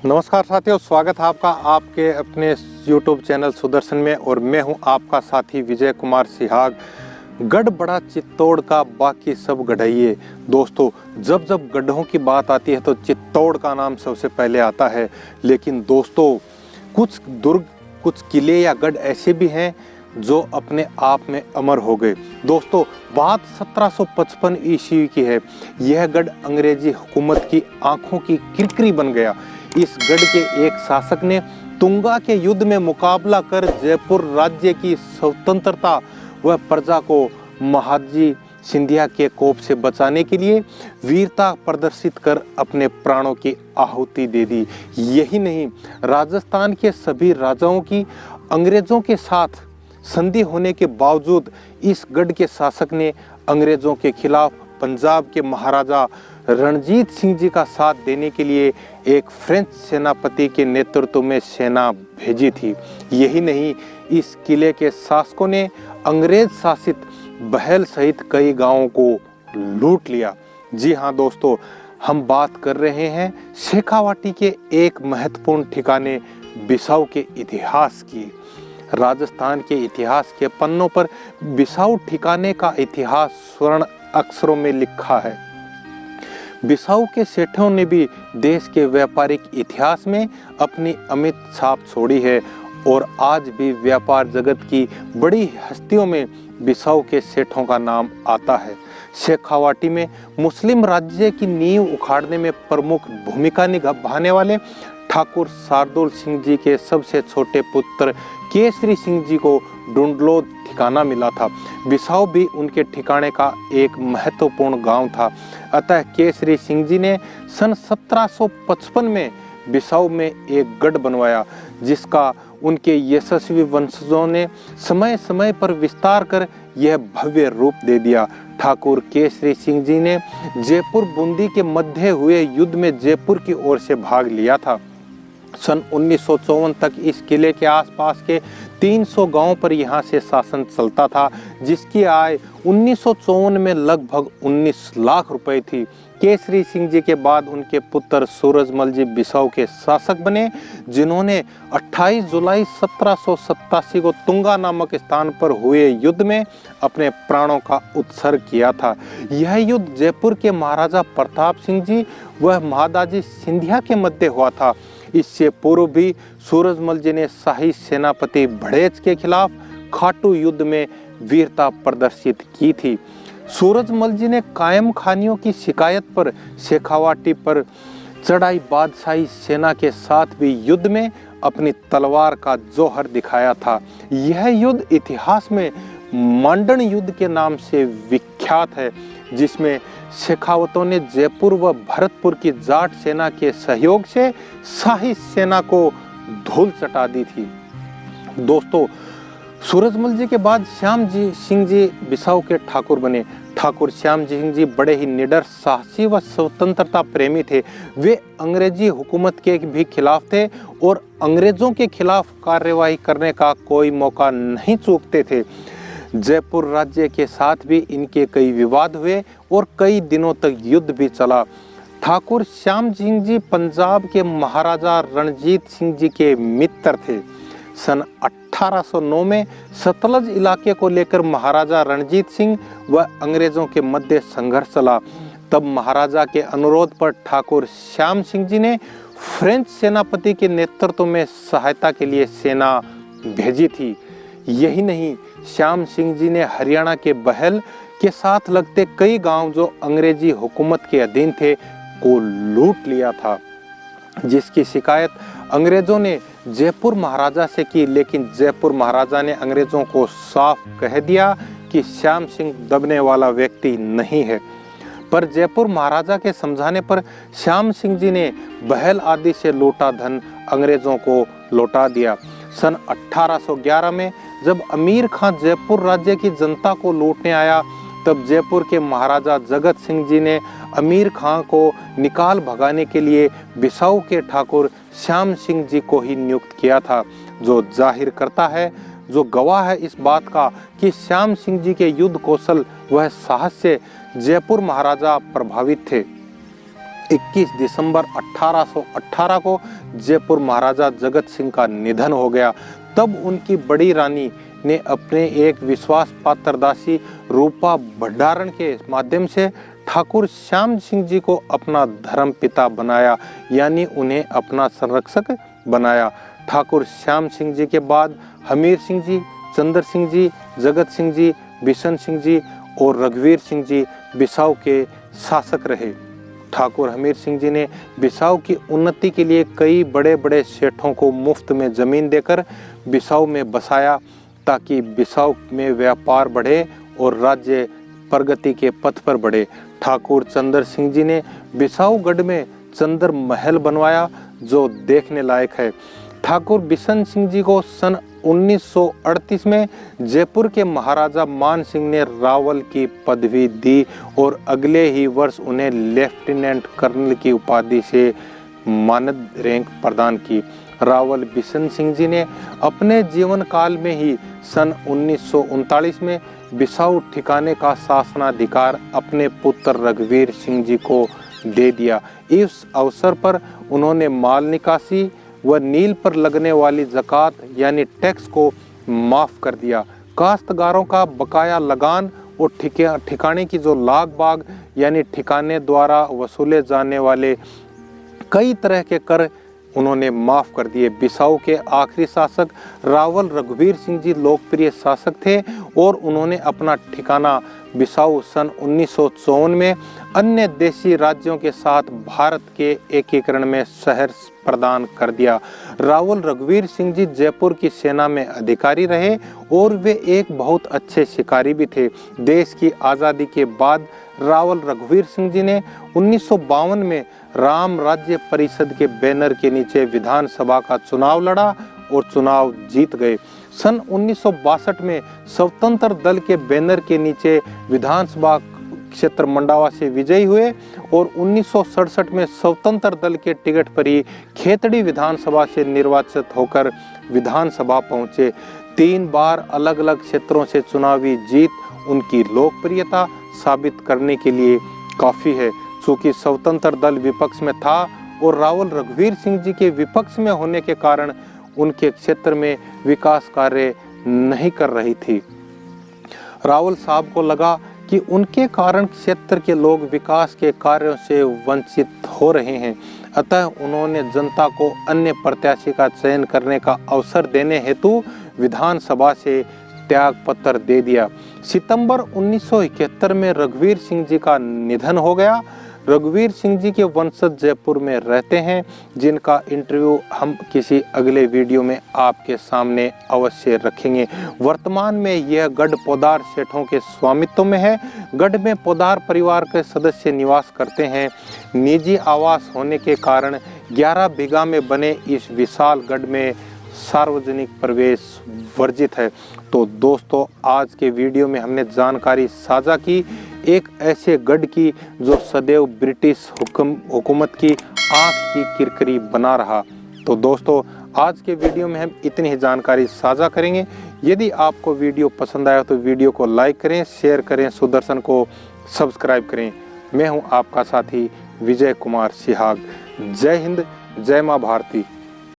नमस्कार साथियों, स्वागत है आपका आपके अपने YouTube चैनल सुदर्शन में। और मैं हूं आपका साथी विजय कुमार सिहाग। गढ़ बड़ा चित्तौड़ का, बाकी सब गढ़इये। दोस्तों, जब जब गढ़ों की बात आती है तो चित्तौड़ का नाम सबसे पहले आता है। लेकिन दोस्तों, कुछ दुर्ग, कुछ किले या गढ़ ऐसे भी हैं जो अपने आप में अमर हो गए। दोस्तों, बात 1755 ईस्वी की है। यह गढ़ अंग्रेजी हुकूमत की आंखों की किरकिरी बन गया। इस गढ़ के एक शासक ने तुंगा के युद्ध में मुकाबला कर जयपुर राज्य की स्वतंत्रता व प्रजा को महादजी सिंधिया के कोप से बचाने के लिए वीरता प्रदर्शित कर अपने प्राणों की आहुति दे दी। यही नहीं, राजस्थान के सभी राजाओं की अंग्रेजों के साथ संधि होने के बावजूद इस गढ़ के शासक ने अंग्रेजों के खिलाफ पंजाब के महाराजा रणजीत सिंह जी का साथ देने के लिए एक फ्रेंच सेनापति के नेतृत्व में सेना भेजी थी। यही नहीं, इस किले के शासकों ने अंग्रेज शासित बहल सहित कई गांवों को लूट लिया। जी हाँ दोस्तों, हम बात कर रहे हैं शेखावाटी के एक महत्वपूर्ण ठिकाने बिसाऊ के इतिहास की। राजस्थान के इतिहास के पन्नों पर बिसाऊ ठिकाने का इतिहास स्वर्ण अक्षरों में लिखा है। बिसाऊ के सेठों ने भी देश के व्यापारिक इतिहास में अपनी अमिट छाप छोड़ी है और आज भी व्यापार जगत की बड़ी हस्तियों में बिसाऊ के सेठों का नाम आता है। शेखावाटी में मुस्लिम राज्य की नींव उखाड़ने में प्रमुख भूमिका निभाने वाले ठाकुर शार्दुल सिंह जी के सबसे छोटे पुत्र केसरी सिंह जी को ढूंढलो ठिकाना मिला था। बिसाऊ भी उनके ठिकाने का एक महत्वपूर्ण गांव था। अतः केसरी सिंह जी ने सन 1755 में बिसाऊ में एक गढ़ बनवाया, जिसका उनके यशस्वी वंशजों ने समय समय पर विस्तार कर यह भव्य रूप दे दिया। ठाकुर केसरी सिंह जी ने जयपुर बूंदी के मध्य हुए युद्ध में जयपुर की ओर से भाग लिया था। सन 1954 तक इस किले के आसपास के 300 गांवों पर यहां से शासन चलता था, जिसकी आय 1954 में लगभग 19 लाख रुपए थी। केसरी सिंह जी के बाद उनके पुत्र सूरजमल जी बिसाऊ के शासक बने, जिन्होंने 28 जुलाई 1787 को तुंगा नामक स्थान पर हुए युद्ध में अपने प्राणों का उत्सर्ग किया था। यह युद्ध जयपुर के महाराजा प्रताप सिंह जी व महादाजी सिंधिया के मध्य हुआ था। इससे पूर्व भी सूरजमल जी ने शाही सेनापति भड़ेच के खिलाफ खाटू युद्ध में वीरता प्रदर्शित की थी। सूरजमल जी ने कायम खानियों की शिकायत पर शेखावाटी पर चढ़ाई बादशाही सेना के साथ भी युद्ध में अपनी तलवार का जौहर दिखाया था। यह युद्ध इतिहास में मांडन युद्ध के नाम से विख्यात है, जिसमें शेखावतों ने जयपुर व भरतपुर की जाट सेना के सहयोग से शाही सेना को धूल चटा दी थी। दोस्तों, सूरजमल जी के बाद श्याम जी सिंह जी बिसाऊ के ठाकुर बने। ठाकुर श्याम सिंह जी बड़े ही निडर, साहसी व स्वतंत्रता प्रेमी थे। वे अंग्रेजी हुकूमत के भी खिलाफ थे और अंग्रेजों के खिलाफ कार्यवाही करने का कोई मौका नहीं चूकते थे। जयपुर राज्य के साथ भी इनके कई विवाद हुए और कई दिनों तक युद्ध भी चला। ठाकुर श्याम सिंह जी पंजाब के महाराजा रणजीत सिंह जी के मित्र थे। सन 1809 में सतलज इलाके को लेकर महाराजा रणजीत सिंह व अंग्रेजों के मध्य संघर्ष चला। तब महाराजा के अनुरोध पर ठाकुर श्याम सिंह जी ने फ्रेंच सेनापति के नेतृत्व में सहायता के लिए सेना भेजी थी। यही नहीं, श्याम सिंह जी ने हरियाणा के बहल के साथ लगते कई गांव जो अंग्रेजी हुकूमत के अधीन थे को लूट लिया था, जिसकी शिकायत अंग्रेजों ने जयपुर महाराजा से की। लेकिन जयपुर महाराजा ने अंग्रेजों को साफ कह दिया कि श्याम सिंह दबने वाला व्यक्ति नहीं है। पर जयपुर महाराजा के समझाने पर श्याम सिंह जी ने बहल आदि से लूटा धन अंग्रेजों को लौटा दिया। सन 1811 में जब अमीर खान जयपुर राज्य की जनता को लूटने आया, तब जयपुर के महाराजा जगत सिंह जी ने अमीर खान को निकाल भगाने के लिए बिसाऊ के ठाकुर श्याम सिंह जी को ही नियुक्त किया था, जो जाहिर करता है, जो गवाह है इस बात का कि श्याम सिंह जी के युद्ध कौशल व साहस से जयपुर महाराजा प्रभावित थे। 21 दिसंबर 1818 को जयपुर महाराजा जगत सिंह का निधन हो गया, तब उनकी बड़ी रानी ने अपने एक विश्वास पात्र दासी रूपा भंडारण के माध्यम से ठाकुर श्याम सिंह जी को अपना धर्म पिता बनाया, यानी उन्हें अपना संरक्षक बनाया। ठाकुर श्याम सिंह जी के बाद हमीर सिंह जी, चंद्र सिंह जी, जगत सिंह जी, बिशन सिंह जी और रघुवीर सिंह जी बिसाऊ के शासक रहे। ठाकुर हमीर सिंह जी ने बिसाऊ की उन्नति के लिए कई बड़े बड़े सेठों को मुफ्त में जमीन देकर बिसाऊ में बसाया, ताकि बिसाऊ में व्यापार बढ़े और राज्य प्रगति के पथ पर बढ़े। ठाकुर चंद्र सिंह जी ने बिसाऊगढ़ में चंद्र महल बनवाया, जो देखने लायक है। ठाकुर बिशन सिंह जी को सन 1938 में जयपुर के महाराजा मान सिंह ने रावल की पदवी दी और अगले ही वर्ष उन्हें लेफ्टिनेंट कर्नल की उपाधि से मानद रैंक प्रदान की। रावल बिशन सिंह जी ने अपने जीवन काल में ही सन 1939 में बिसाऊ ठिकाने का शासनाधिकार अपने पुत्र रघुवीर सिंह जी को दे दिया। इस अवसर पर उन्होंने माल निकासी व नील पर लगने वाली ज़कात यानी टैक्स को माफ़ कर दिया। काश्तकारों का बकाया लगान और ठिकाने की जो लाग बाग यानी ठिकाने द्वारा वसूले जाने वाले कई तरह के कर उन्होंने माफ़ कर दिए। बिसाऊ के आखिरी शासक रावल रघुवीर सिंह जी लोकप्रिय शासक थे और उन्होंने अपना ठिकाना बिसाऊ सन 1954 में अन्य देशी राज्यों के साथ भारत के एकीकरण में शहर प्रदान कर दिया। रावल रघुवीर सिंह जी जयपुर की सेना में अधिकारी रहे और वे एक बहुत अच्छे शिकारी भी थे। देश की आज़ादी के बाद रावल रघुवीर सिंह जी ने 1952 में राम राज्य परिषद के बैनर के नीचे विधानसभा का चुनाव लड़ा और चुनाव जीत गए। सन 1962 में स्वतंत्र दल के बैनर के नीचे विधानसभा क्षेत्र मंडावा से विजयी हुए और 1967 में स्वतंत्र दल के टिकट पर ही खेतड़ी विधानसभा से निर्वाचित होकर विधानसभा पहुंचे। 3 बार अलग अलग क्षेत्रों से चुनावी जीत उनकी लोकप्रियता साबित करने के लिए काफ़ी है। चूँकि स्वतंत्र दल विपक्ष में था और रावल रघुवीर सिंह जी के विपक्ष में होने के कारण उनके क्षेत्र में विकास कार्य नहीं कर रही थी। रावल साहब को लगा कि उनके कारण क्षेत्र के लोग विकास के कार्यों से वंचित हो रहे हैं, अतः उन्होंने जनता को अन्य प्रत्याशी का चयन करने का अवसर देने हेतु विधानसभा से त्याग पत्र दे दिया। सितंबर 1971 में रघुवीर सिंह जी का निधन हो गया। रघुवीर सिंह जी के वंशज जयपुर में रहते हैं, जिनका इंटरव्यू हम किसी अगले वीडियो में आपके सामने अवश्य रखेंगे। वर्तमान में यह गढ़ पोदार सेठों के स्वामित्व में है। गढ़ में पोदार परिवार के सदस्य निवास करते हैं। निजी आवास होने के कारण 11 बीघा में बने इस विशाल गढ़ में सार्वजनिक प्रवेश वर्जित है। तो दोस्तों, आज के वीडियो में हमने जानकारी साझा की एक ऐसे गढ़ की जो सदैव ब्रिटिश हुकूमत की आंख की किरकिरी बना रहा। तो दोस्तों, आज के वीडियो में हम इतनी ही जानकारी साझा करेंगे। यदि आपको वीडियो पसंद आया तो वीडियो को लाइक करें, शेयर करें, सुदर्शन को सब्सक्राइब करें। मैं हूं आपका साथी विजय कुमार सिहाग। जय हिंद, जय मां भारती।